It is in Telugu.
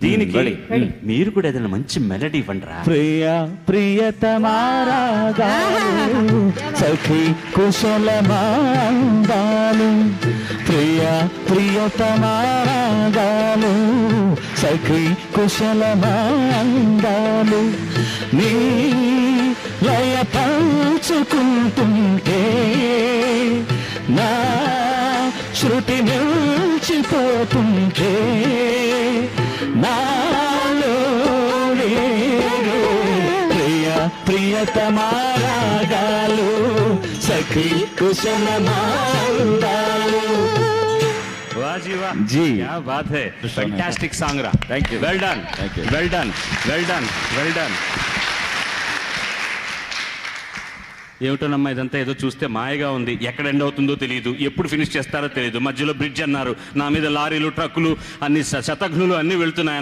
దీనికి మీరు కూడా ఏదైనా మంచి మెలడీ ఇవ్వండిరా. ప్రియ ప్రియతమారాగాలు సఖీ కుశలమాందాలు, ప్రియ ప్రియతమారాగాలు సఖీ కుశలమాందాలు, నీ లయ పంచుకుంటుంటే నా శృతి నిలిచిపోతుంటే నాలో ప్రియ ప్రియతమారాగాలు సఖీ కుశలమాందాలు. वाह जी वाह जी, क्या बात है, फैंटास्टिक सॉन्ग रा. Thank you. Well done, Thank you. well done, well done, well done. ఏమిటోనమ్మా ఇదంతా ఏదో చూస్తే మాయగా ఉంది. ఎక్కడ ఎండ్ అవుతుందో తెలియదు, ఎప్పుడు ఫినిష్ చేస్తారో తెలియదు. మధ్యలో బ్రిడ్జ్ అన్నారు, నా మీద లారీలు ట్రక్కులు అన్ని శతఘ్నులు అన్నీ వెళ్తున్నాయి.